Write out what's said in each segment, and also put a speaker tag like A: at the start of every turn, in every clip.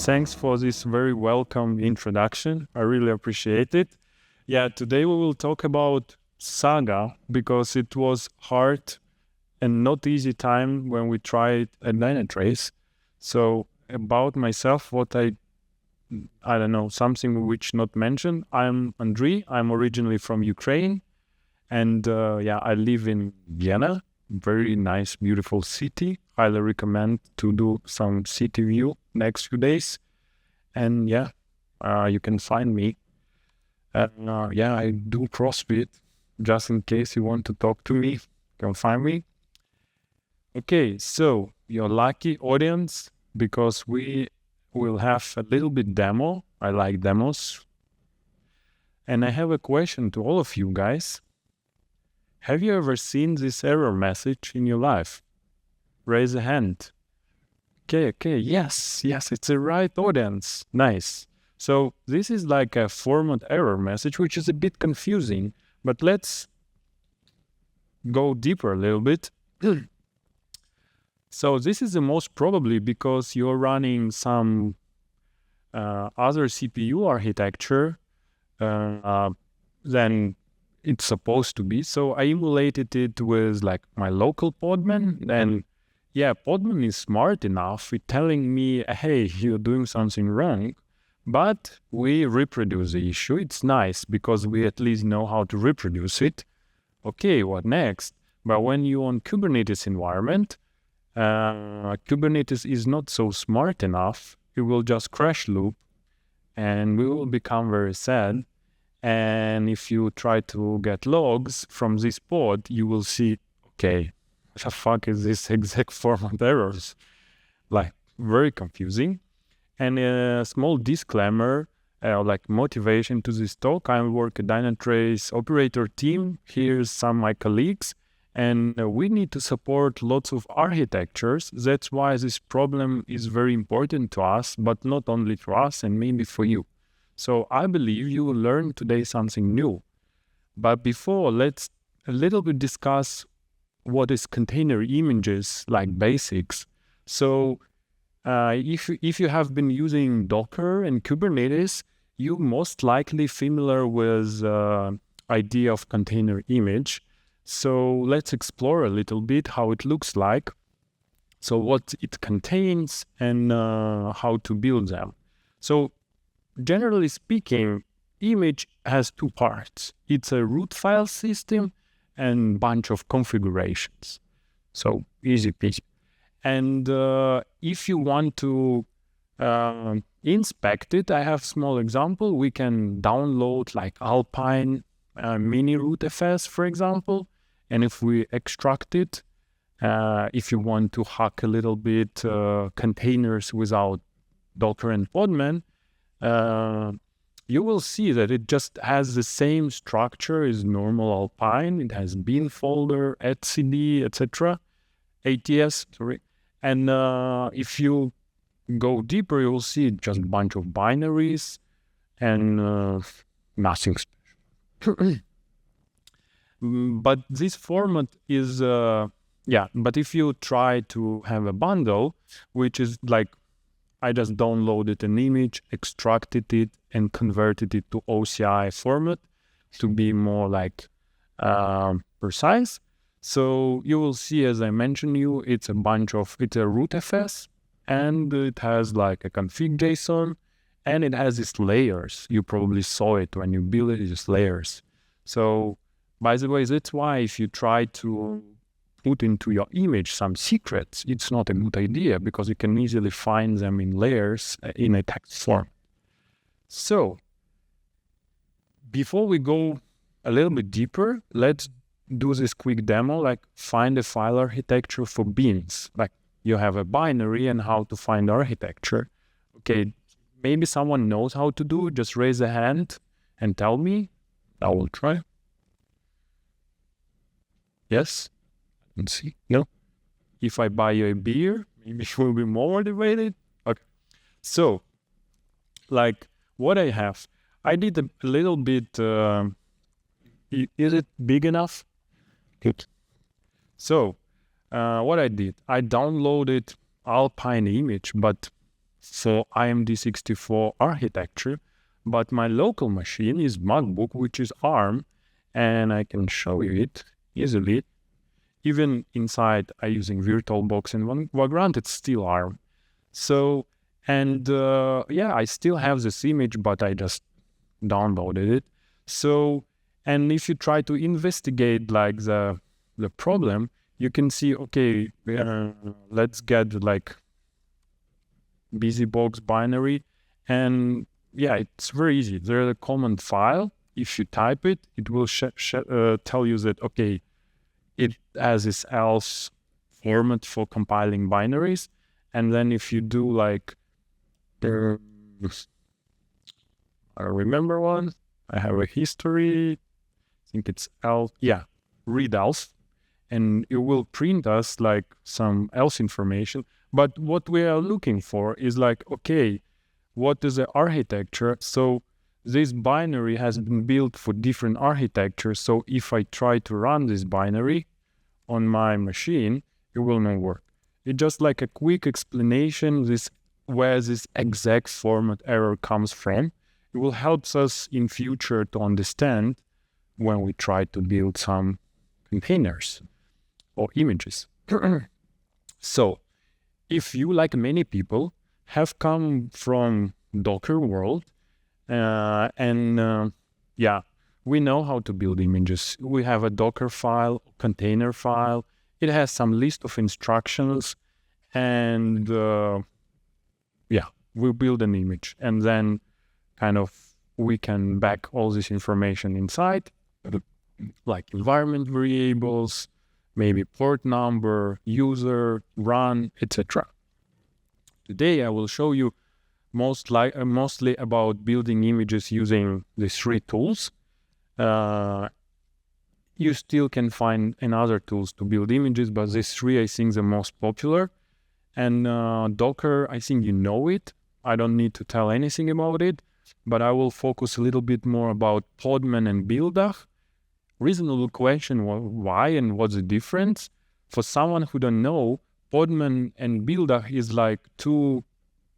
A: Thanks for this very welcome introduction. I really appreciate it. Yeah, today we will talk about Saga because it was hard and not easy time when we tried a Dynatrace. So about myself, I don't know, something which not mentioned. I'm Andrii. I'm originally from Ukraine. And I live in Vienna, very nice, beautiful city. Highly recommend to do some city view next few days. And you can find me. And I do CrossFit. Just in case you want to talk to me, you can find me. Okay, so you're lucky audience because we will have a little bit demo. I like demos. And I have a question to all of you guys. Have you ever seen this error message in your life? Raise a hand. Okay, yes, it's the right audience. Nice. So this is like a format error message, which is a bit confusing, but let's go deeper a little bit. So this is the most probably because you're running some other CPU architecture than it's supposed to be. So I emulated it with like my local Podman, and Podman is smart enough with telling me, hey, you're doing something wrong, but we reproduce the issue. It's nice because we at least know how to reproduce it. Okay, what next? But when you're on Kubernetes environment, Kubernetes is not so smart enough. It will just crash loop and we will become very sad. And if you try to get logs from this pod, you will see, okay, what the fuck is this exec format errors? Like, very confusing. And a small disclaimer, like motivation to this talk, I work at Dynatrace operator team. Here's some of my colleagues. And we need to support lots of architectures. That's why this problem is very important to us, but not only for us and maybe for you. So I believe you will learn today something new. But before, let's a little bit discuss what is container images, like basics. So if you have been using Docker and Kubernetes, you're most likely familiar with idea of container image. So let's explore a little bit how it looks like, so what it contains and how to build them. So generally speaking, image has two parts. It's a root file system and bunch of configurations. So easy peasy. And if you want to inspect it, I have a small example. We can download like Alpine mini rootfs, for example. And if we extract it, if you want to hack a little bit containers without Docker and Podman, you will see that it just has the same structure as normal Alpine. It has bin folder, etcd, etc., ATS, sorry. And if you go deeper, you will see just a bunch of binaries and nothing special. But this format is, but if you try to have a bundle, which is like, I just downloaded an image, extracted it, and converted it to OCI format to be more like precise. So you will see, as I mentioned it's a rootfs, and it has like a config.json, and it has these layers. You probably saw it when you build it, it's layers. So by the way, that's why if you try to put into your image some secrets, it's not a good idea because you can easily find them in layers in a text form. So before we go a little bit deeper, let's do this quick demo, like find a file architecture for bins. Like you have a binary and how to find architecture. Okay, maybe someone knows how to do it. Just raise a hand and tell me. I will try. Yes? Let's see. No? If I buy you a beer, maybe you will be more motivated. Okay. So, like what I have, I did a little bit, is it big enough? Good. So, what I did, I downloaded Alpine image, but for AMD64 architecture, but my local machine is MacBook, which is ARM, and I can show you it easily. Even inside, I'm using VirtualBox and Vagrant, it's still ARM. So, and yeah, I still have this image, but I just downloaded it. So, and if you try to investigate like the problem, you can see, okay, let's get like BusyBox binary, and yeah, it's very easy. There's a command file. If you type it, it will tell you that, okay, it has this else format for compiling binaries. And then if you do like, I remember one, I have a history, I think it's else, yeah, read else, and it will print us like some else information. But what we are looking for is like, okay, what is the architecture? So this binary has been built for different architectures. So if I try to run this binary on my machine, it will not work. It's just like a quick explanation where this exec format error comes from. It will help us in future to understand when we try to build some containers or images. So if you, like many people, have come from Docker world, yeah, we know how to build images. We have a Docker file, container file. It has some list of instructions, and yeah, we build an image, and then kind of we can back all this information inside, like environment variables, maybe port number, user, run, etc. Today I will show you mostly about building images using these three tools. You still can find another tools to build images, but these three I think the most popular. And Docker, I think you know it. I don't need to tell anything about it, but I will focus a little bit more about Podman and Buildah. Reasonable question, why and what's the difference? For someone who don't know, Podman and Buildah is like two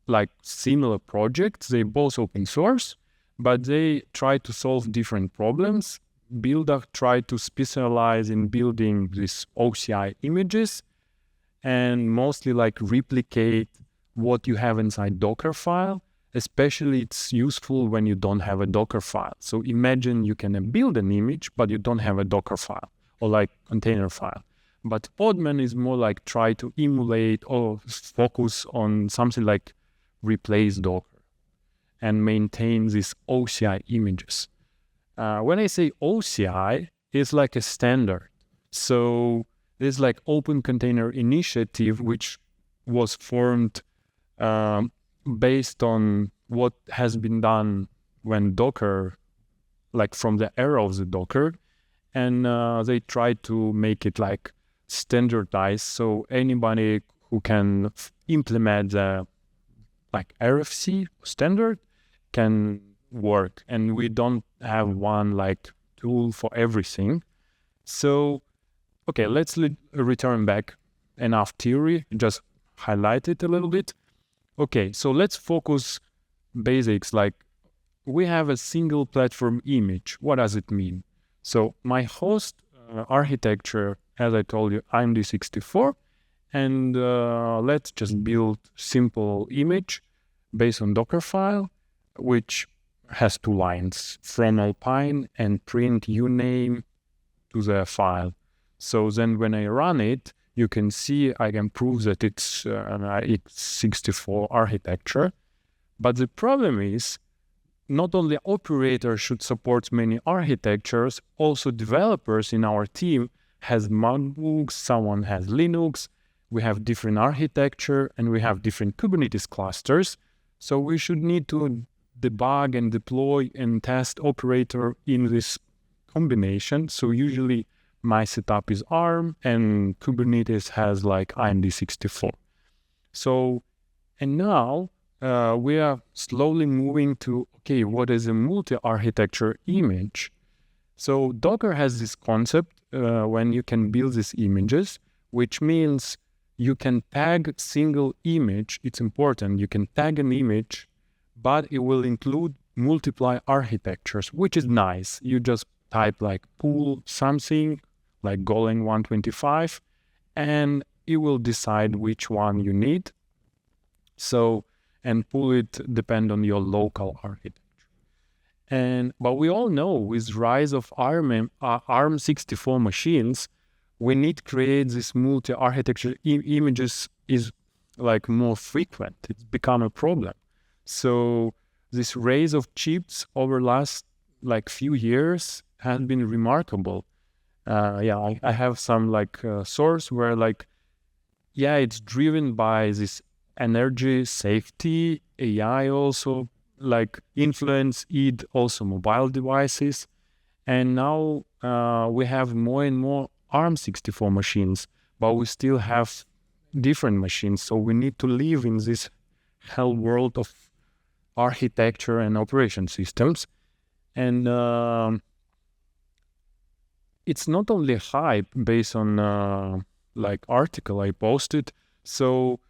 A: like similar projects. They both open source, but they try to solve different problems. Buildah tried to specialize in building these OCI images and mostly like replicate what you have inside Docker file. Especially it's useful when you don't have a Docker file. So imagine you can build an image, but you don't have a Docker file or like container file. But Podman is more like try to emulate or focus on something like replace Docker and maintain these OCI images. When I say OCI, it's like a standard. So there's like Open Container Initiative, which was formed based on what has been done when Docker, like from the era of the Docker, and they try to make it like standardized, so anybody who can implement the like RFC standard can work, and we don't have one like tool for everything. So okay, let's return back enough theory, just highlight it a little bit. Okay, so let's focus basics, like we have a single platform image. What does it mean? So my host architecture, as I told you, AMD64, and let's just build simple image based on Docker file, which has two lines, from Alpine and print uname to the file. So then when I run it, you can see I can prove that it's x64 architecture. But the problem is, not only operators should support many architectures, also developers in our team has MacBooks, someone has Linux, we have different architecture, and we have different Kubernetes clusters. So we should need to debug and deploy and test operator in this combination. So usually my setup is ARM and Kubernetes has like AMD64. So, and now we are slowly moving to, okay, what is a multi-architecture image? So Docker has this concept when you can build these images, which means you can tag single image. It's important. You can tag an image, but it will include multiply architectures, which is nice. You just type like pool something like Golang 125, and it will decide which one you need. So, and pull it depend on your local architecture. But we all know with rise of ARM 64 machines, we need to create this multi-architecture images is like more frequent. It's become a problem. So this rise of chips over last like few years has been remarkable. I have some source where it's driven by this energy safety, AI also influence it, also mobile devices. And now we have more and more ARM64 machines, but we still have different machines. So we need to live in this hell world of architecture and operation systems. And it's not only hype based on article I posted. So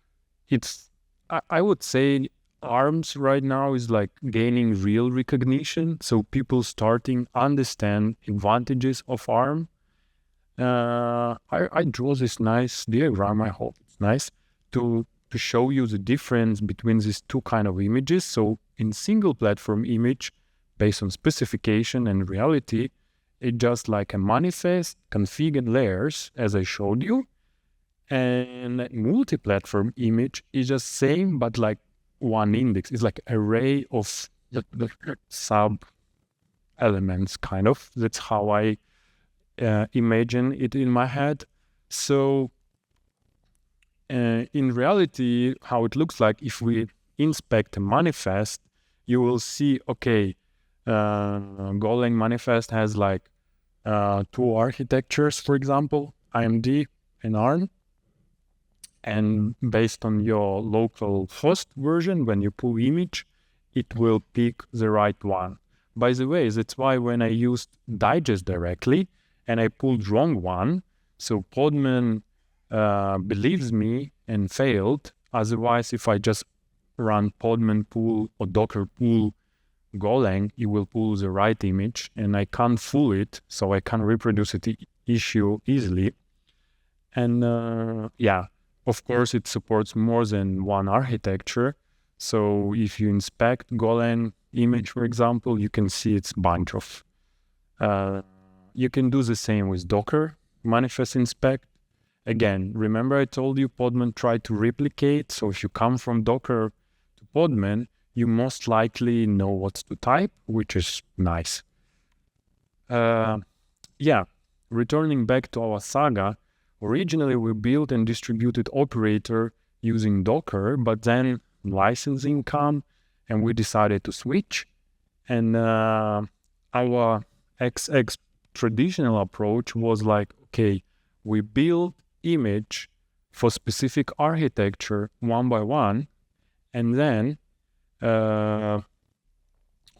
A: I would say ARMS right now is gaining real recognition. So people starting understand advantages of ARM. I draw this nice diagram. I hope it's nice to show you the difference between these two kind of images. So in single platform image, based on specification and reality, it's just like a manifest, config and layers, as I showed you. And multi-platform image is just same, but one index. It's like array of sub elements, kind of. That's how I imagine it in my head. So in reality, how it looks like, if we inspect a manifest, you will see, okay, Golang manifest has two architectures, for example, AMD and ARM. And based on your local host version, when you pull image, it will pick the right one. By the way, that's why when I used digest directly and I pulled wrong one, so Podman believes me and failed. Otherwise, if I just run Podman pull or Docker pull Golang, it will pull the right image, and I can't fool it, so I can't reproduce the issue easily. And of course, it supports more than one architecture. So if you inspect Golang image, for example, you can see it's a bunch of. You can do the same with Docker manifest inspect. Again, remember I told you Podman tried to replicate. So if you come from Docker to Podman, you most likely know what to type, which is nice. Returning back to our Saga, originally we built and distributed operator using Docker, but then licensing come and we decided to switch. And our exec traditional approach was okay, we build image for specific architecture one by one, and then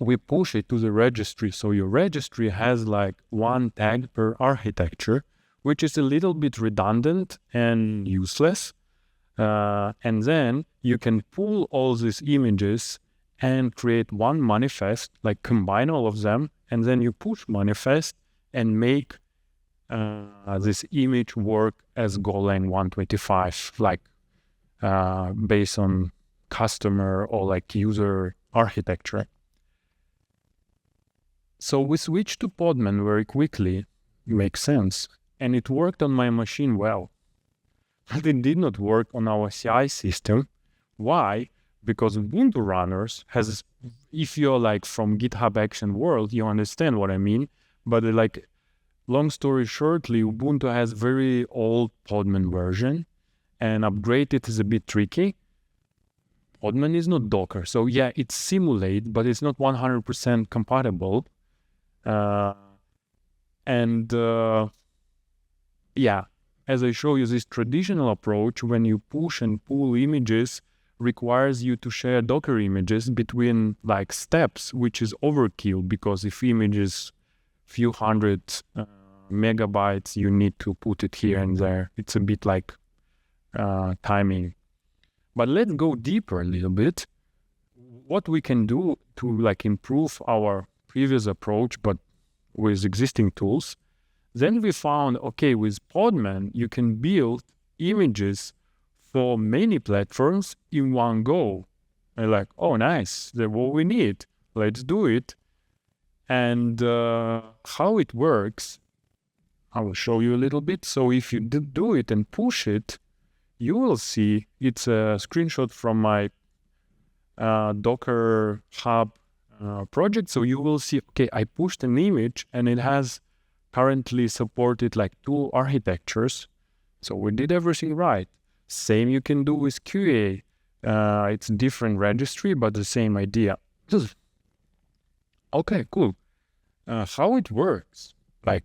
A: we push it to the registry. So your registry has one tag per architecture, which is a little bit redundant and useless. And then you can pull all these images and create one manifest, combine all of them, and then you push manifest and make this image work as Golang 125, based on customer or user architecture. So we switched to Podman very quickly. Makes sense. And it worked on my machine well. But it did not work on our CI system. Why? Because Ubuntu runners has, if you're from GitHub Action world, you understand what I mean. But long story shortly, Ubuntu has very old Podman version, and upgrade it is a bit tricky. Podman is not Docker. So yeah, it simulates, but it's not 100% compatible. As I show you, this traditional approach, when you push and pull images, requires you to share Docker images between steps, which is overkill, because if image is few hundred megabytes, you need to put it here and there. It's a bit timing. But let's go deeper a little bit. What we can do to like improve our previous approach, but with existing tools. Then we found, okay, with Podman, you can build images for many platforms in one go. And like, oh, nice, that's what we need. Let's do it. And how it works, I will show you a little bit. So if you do it and push it, you will see it's a screenshot from my Docker Hub project. So you will see, okay, I pushed an image and it has currently supported like 2 architectures. So we did everything right. Same you can do with QA. It's different registry, but the same idea. Okay, cool. How it works? Like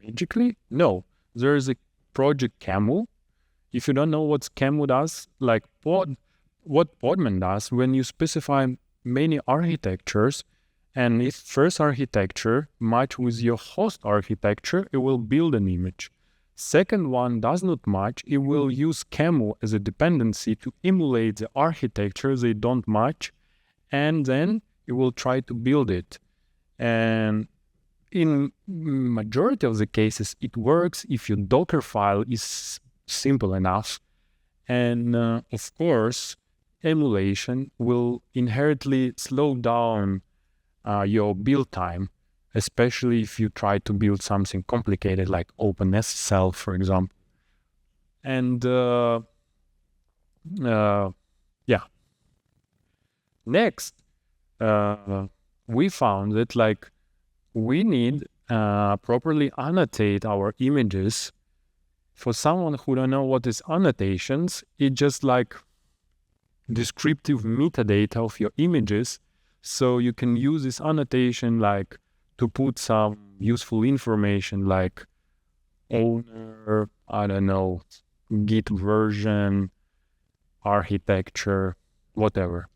A: magically? No. There is a project QEMU. If you don't know what QEMU does, like what Podman does, when you specify many architectures, and if first architecture match with your host architecture, it will build an image. Second one does not match, it will use QEMU as a dependency to emulate the architecture they don't match, and then it will try to build it. And in majority of the cases, it works if your Docker file is simple enough. And of course, emulation will inherently slow down your build time, especially if you try to build something complicated like OpenSSL, for example. And yeah. Next, we found that like we need properly annotate our images. For someone who don't know what is annotations, it's just like descriptive metadata of your images. So you can use this annotation like to put some useful information like owner, I don't know, Git version, architecture, whatever.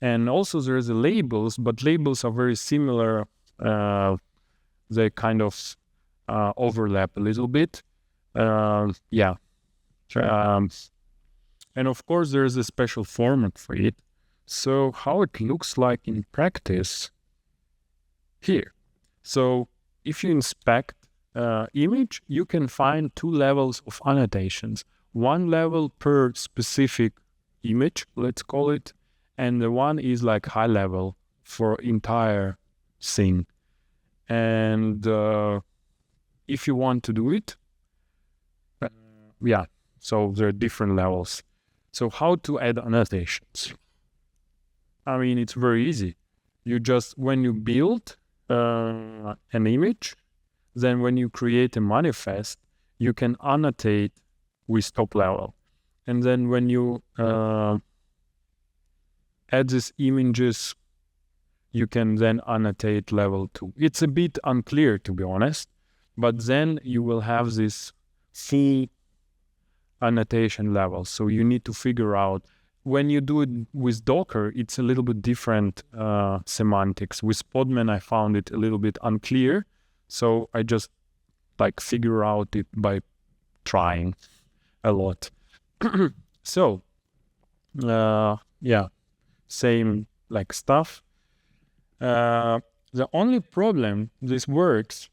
A: And also there's the labels, but labels are very similar. They kind of overlap a little bit. Yeah. And of course, there's a special format for it. So how it looks like in practice here. So if you inspect image, you can find 2 levels of annotations. 1 level per specific image, let's call it. And the one is like high level for entire thing. And if you want to do it, yeah, so there are different levels. So how to add annotations? I mean, it's very easy. You just, when you build an image, then when you create a manifest, you can annotate with top level. And then when you add these images, you can then annotate level 2. It's a bit unclear, to be honest, but then you will have this full annotation level. So you need to figure out, when you do it with Docker, it's a little bit different semantics. With Podman, I found it a little bit unclear. So I just like figure out it by trying a lot. So, yeah, same like stuff. The only problem, this works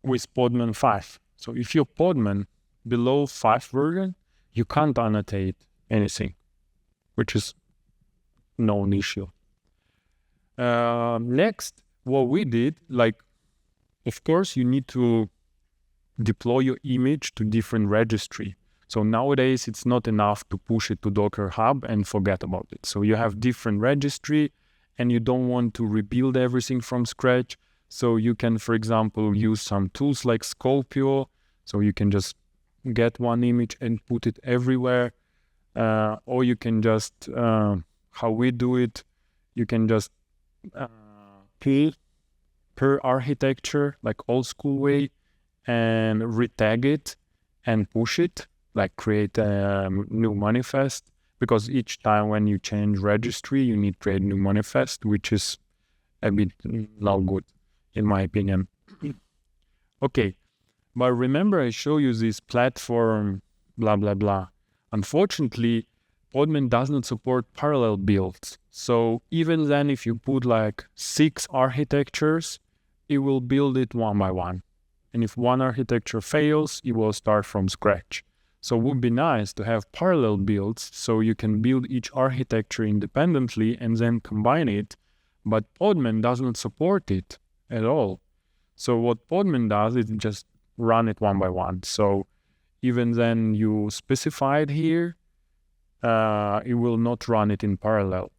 A: with Podman 5. So if you're Podman below 5 version, you can't annotate anything, which is known issue. Next, what we did, like, of course, you need to deploy your image to different registry. So nowadays, it's not enough to push it to Docker Hub and forget about it. So you have different registry, and you don't want to rebuild everything from scratch. So you can, for example, use some tools like Scopio. So you can just get one image and put it everywhere. Or you can just, how we do it, you can just pull per architecture, like old school way, and retag it and push it, like create a new manifest. Because each time when you change registry, you need to create new manifest, which is a bit not good, in my opinion. Okay, but remember I show you this platform, blah, blah, blah. Unfortunately, Podman does not support parallel builds. So even then, if you put like 6 architectures, it will build it one by one. And if one architecture fails, it will start from scratch. So it would be nice to have parallel builds so you can build each architecture independently and then combine it. But Podman doesn't support it at all. So what Podman does is just run it one by one. So even then you specify it here, it will not run it in parallel.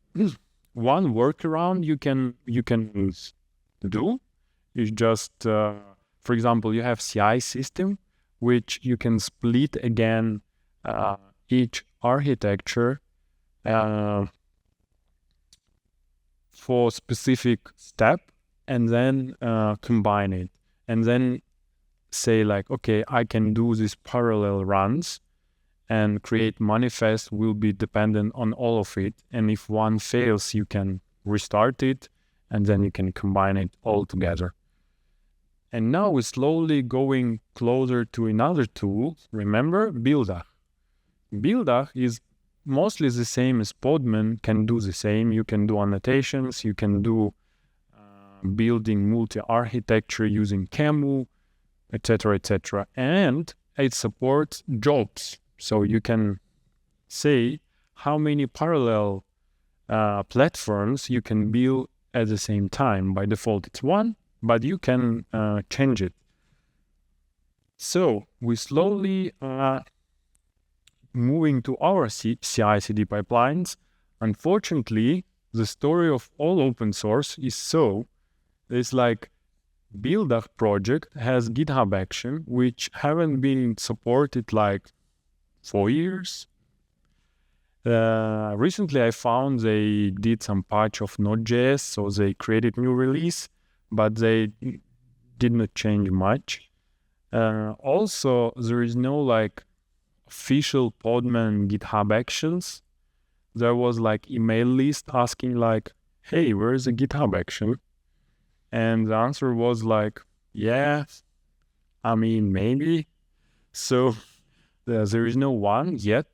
A: One workaround you can do is just, for example, you have CI system, which you can split again each architecture for specific step, and then combine it, and then say like, okay, I can do these parallel runs, and create manifest will be dependent on all of it. And if one fails, you can restart it, and then you can combine it all together. And now we're slowly going closer to another tool. Remember, Buildah. Buildah is mostly the same as Podman, can do the same. You can do annotations, you can do building multi-architecture using QEMU, etc., etc. And it supports jobs. So you can say how many parallel platforms you can build at the same time. By default, it's 1, but you can change it. So we slowly moving to our CI/CD pipelines. Unfortunately, the story of all open source is it's like Buildah project has GitHub action, which haven't been supported like 4 years. Recently, I found they did some patch of Node.js, so they created new release, but they did not change much. Also, there is no like official Podman GitHub actions. There was like email list asking like, hey, where is the GitHub action? And the answer was like, yeah, I mean, maybe. So there is no one yet.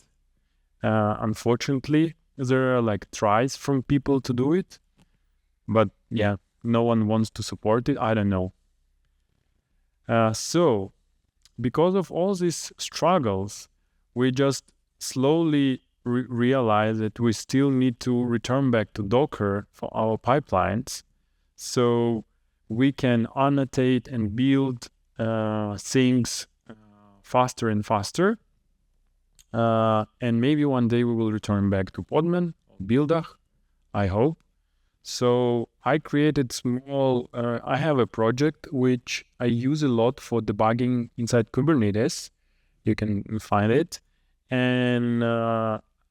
A: Unfortunately, there are like tries from people to do it, but yeah, no one wants to support it. I don't know. So because of all these struggles, we just slowly realize that we still need to return back to Docker for our pipelines, so we can annotate and build things faster and faster. And maybe one day we will return back to Podman or Buildah, I hope. So I created I have a project which I use a lot for debugging inside Kubernetes. You can find it. And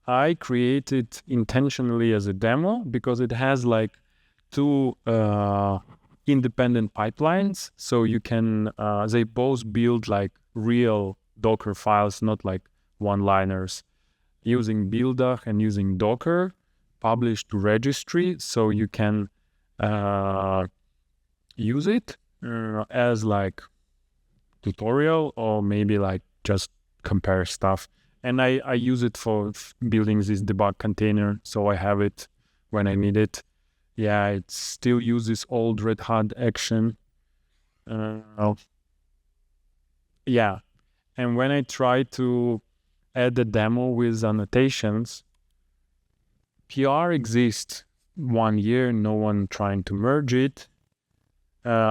A: I created intentionally as a demo because it has like 2 independent pipelines. So you can, they both build like real Docker files, not like one-liners, using Buildah and using Docker, published to registry, so you can use it as like tutorial, or maybe like just compare stuff. And I use it for building this debug container, so I have it when I need it. Yeah, it still uses old Red Hat action. Yeah, and when I try to add a demo with annotations, PR exists 1 year, no one trying to merge it.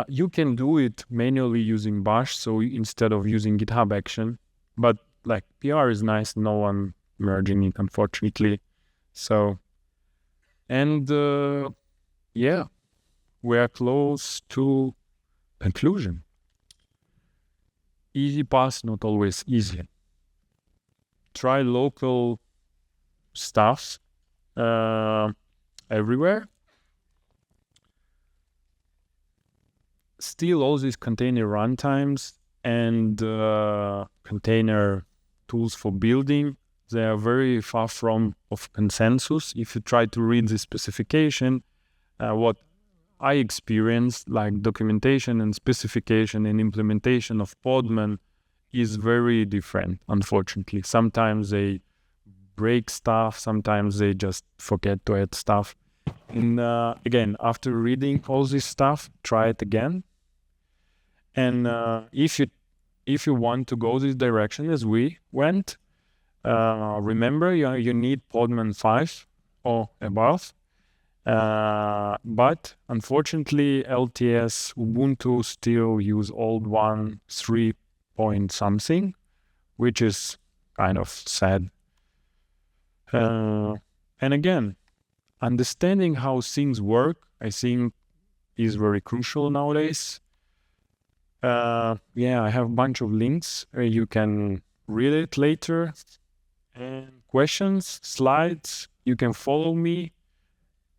A: You can do it manually using Bash, so instead of using GitHub action, but like PR is nice, no one merging it, unfortunately. So, and yeah, we are close to conclusion. Easy path, not always easy. Try local stuff everywhere. Still, all these container runtimes and container tools for building, they are very far from of consensus. If you try to read the specification, what I experienced, like documentation and specification and implementation of Podman is very different, unfortunately. Sometimes they break stuff. Sometimes they just forget to add stuff. And again, after reading all this stuff, try it again. And if you want to go this direction as we went, remember you need Podman 5 or above. But unfortunately, LTS Ubuntu still use old one 3 point something, which is kind of sad. And again, understanding how things work, I think, is very crucial nowadays. I have a bunch of links. You can read it later. And questions, slides, you can follow me.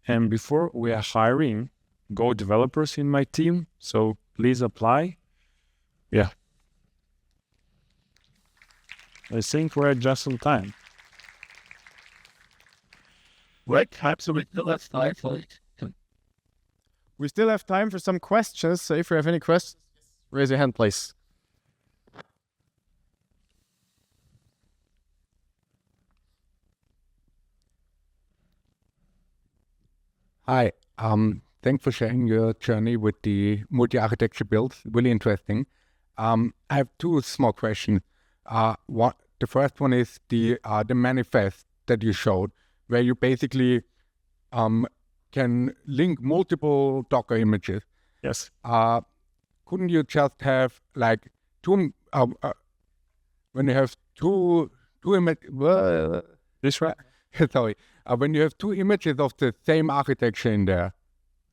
A: And before, we are hiring Go developers in my team, so please apply. Yeah. I think we're just on time.
B: Right, so we still have time for it.
C: We still have time for some questions, so if you have any questions, raise your hand, please.
D: Hi, thanks for sharing your journey with the multi-architecture builds. Really interesting. I have two small questions. The first one is the manifest that you showed, where you basically can link multiple Docker images.
A: Yes.
D: Couldn't you just have like two, when you have two images,
A: This right?
D: sorry, when you have two images of the same architecture in there,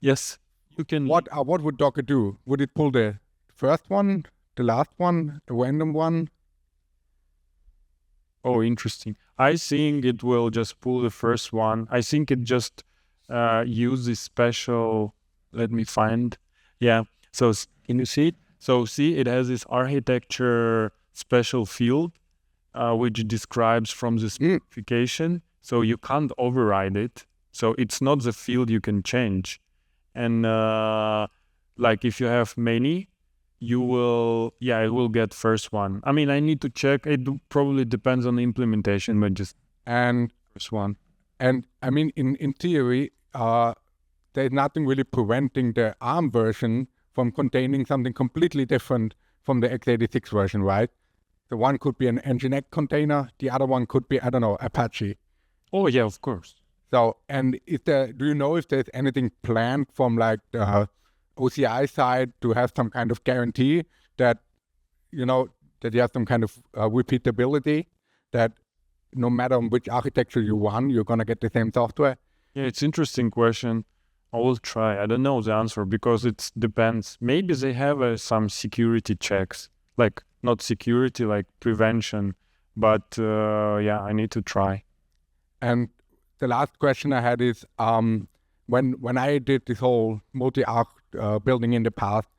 A: Yes. You can.
D: what would Docker do? Would it pull the first one, the last one, the random one?
A: Oh, interesting. I think it will just pull the first one. I think it just uses special. Let me find. Yeah. So can you see it? So see, it has this architecture special field, which describes from the specification. So you can't override it. So it's not the field you can change. And like if you have many, you will, it will get first one. I mean, I need to check. It probably depends on the implementation, but just
D: And
A: first one.
D: and I mean, in theory, there's nothing really preventing the ARM version from containing something completely different from the x86 version, right? The one could be an Nginx container, the other one could be, I don't know, Apache.
A: Oh yeah, of course.
D: So, and do you know if there's anything planned from like the OCI side to have some kind of guarantee that, that you have some kind of repeatability, that no matter on which architecture you run, you're going to get the same software?
A: Yeah, it's interesting question. I will try. I don't know the answer because it depends. Maybe they have some security checks, like not security, like prevention. But I need to try.
D: And the last question I had is, when I did this whole multi-arch building in the past,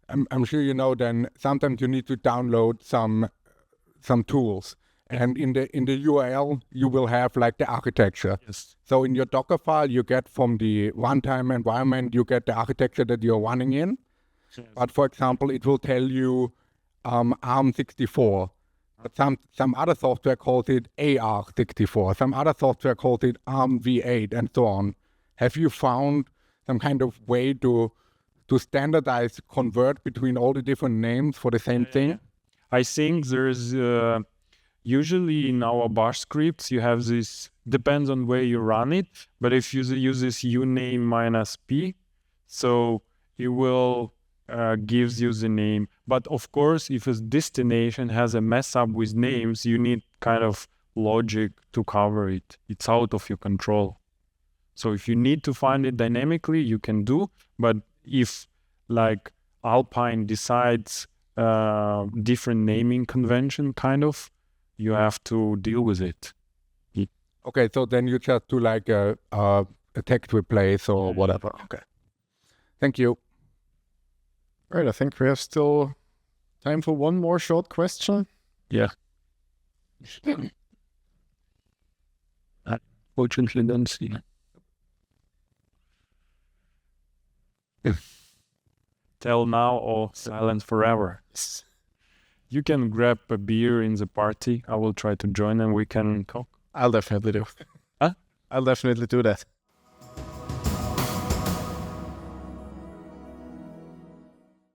D: I'm sure you know, then sometimes you need to download some tools. And in the URL, you will have like the architecture.
A: Yes.
D: So in your Docker file, you get from the runtime environment, you get the architecture that you're running in.
A: Yes.
D: But for example, it will tell you ARM64. But some other software calls it AR64. Some other software calls it ARM-v8 and so on. Have you found some kind of way to standardize, convert between all the different names for the same thing?
A: I think there's usually in our bash scripts, you have this, depends on where you run it, but if you use this uname -p, so it will gives you the name. But of course, if a destination has a mess up with names, you need kind of logic to cover it. It's out of your control. So if you need to find it dynamically, you can do. But if like Alpine decides different naming convention, kind of, you have to deal with it.
D: Okay, so then you just do like a text replace or whatever. Okay. Thank you.
C: All right, I think we have still time for one more short question.
A: Yeah.
B: Fortunately, don't see.
A: Tell now or silence forever. You can grab a beer in the party. I will try to join and we can talk.
C: I'll definitely do.
A: Huh?
C: I'll definitely do that.